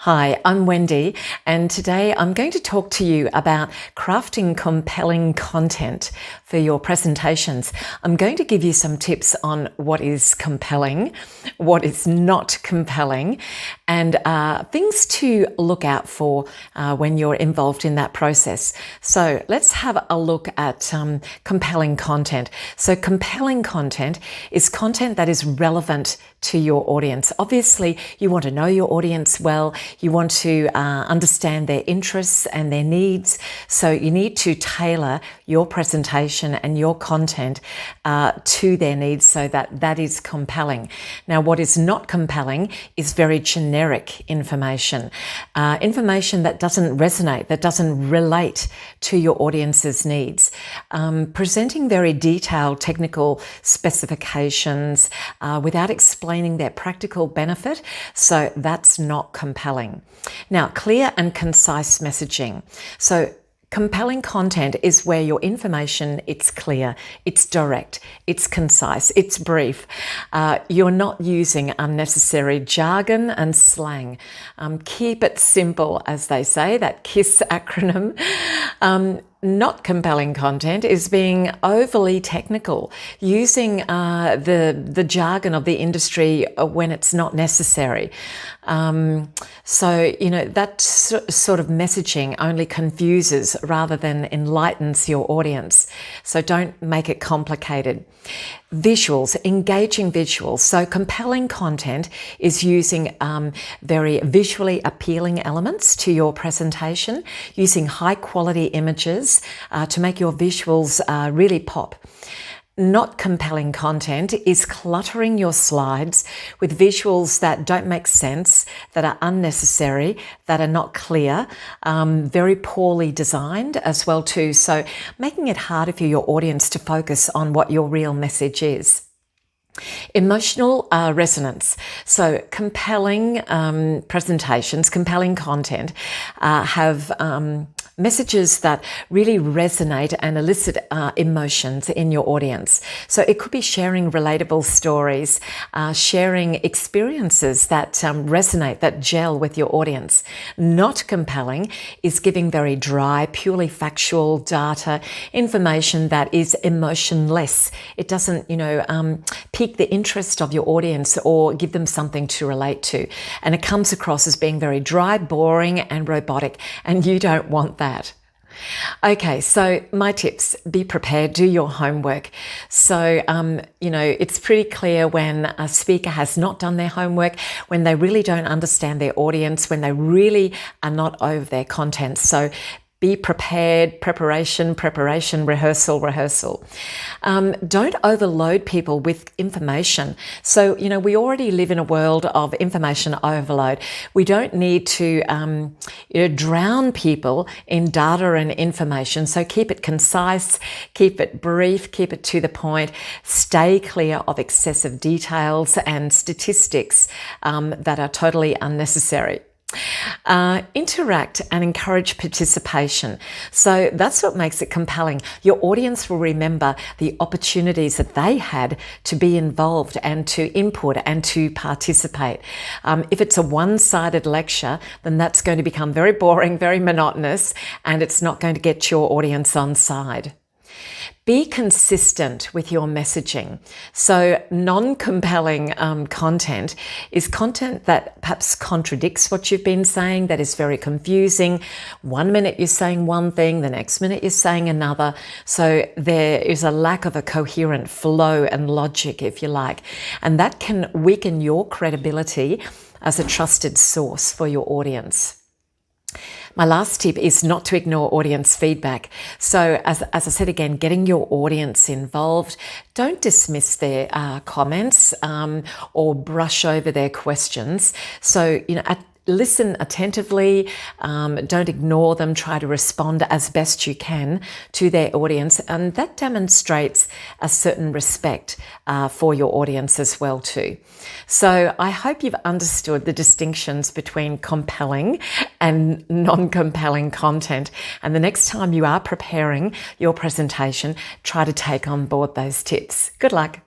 Hi, I'm Wendy, and today I'm going to talk to you about crafting compelling content for your presentations. I'm going to give you some tips on what is compelling, what is not compelling, and things to look out for when you're involved in that process. So let's have a look at compelling content. So compelling content is content that is relevant to your audience. Obviously, you want to know your audience well. You want to understand their interests and their needs. So you need to tailor your presentation and your content to their needs so that that is compelling. Now, what is not compelling is very generic information. Information that doesn't resonate, that doesn't relate to your audience's needs. Presenting very detailed technical specifications without explaining their practical benefit, so that's not compelling. Now, clear and concise messaging. So compelling content is where your information, it's clear, it's direct, it's concise, it's brief. You're not using unnecessary jargon and slang. Keep it simple, as they say, that KISS acronym. Not compelling content is being overly technical, using the jargon of the industry when it's not necessary. So, that sort of messaging only confuses rather than enlightens your audience. So don't make it complicated. Visuals, engaging visuals. So compelling content is using very visually appealing elements to your presentation, using high quality images to make your visuals really pop. Not compelling content is cluttering your slides with visuals that don't make sense, that are unnecessary, that are not clear, very poorly designed as well too. So making it harder for your audience to focus on what your real message is. Emotional resonance. So compelling presentations, compelling content have messages that really resonate and elicit emotions in your audience. So it could be sharing relatable stories, sharing experiences that resonate, that gel with your audience. Not compelling is giving very dry, purely factual data, information that is emotionless. It doesn't, pique the interest of your audience or give them something to relate to. And it comes across as being very dry, boring, and robotic, and you don't want that. Okay, so my tips: be prepared, do your homework. So, it's pretty clear when a speaker has not done their homework, when they really don't understand their audience, when they really are not over their content. So be prepared, preparation, rehearsal. Don't overload people with information. So, we already live in a world of information overload. We don't need to drown people in data and information. So keep it concise, keep it brief, keep it to the point, stay clear of excessive details and statistics that are totally unnecessary. Interact and encourage participation. So that's what makes it compelling. Your audience will remember the opportunities that they had to be involved and to input and to participate. If it's a one-sided lecture, then that's going to become very boring, very monotonous, and it's not going to get your audience on side. Be consistent with your messaging. So non-compelling content is content that perhaps contradicts what you've been saying, that is very confusing. 1 minute you're saying one thing, the next minute you're saying another. So there is a lack of a coherent flow and logic, if you like. And that can weaken your credibility as a trusted source for your audience. My last tip is not to ignore audience feedback. So as I said again, getting your audience involved. Don't dismiss their comments or brush over their questions. So, listen attentively, don't ignore them, try to respond as best you can to their audience, and that demonstrates a certain respect for your audience as well too. So I hope you've understood the distinctions between compelling and non-compelling content, and the next time you are preparing your presentation, try to take on board those tips. Good luck.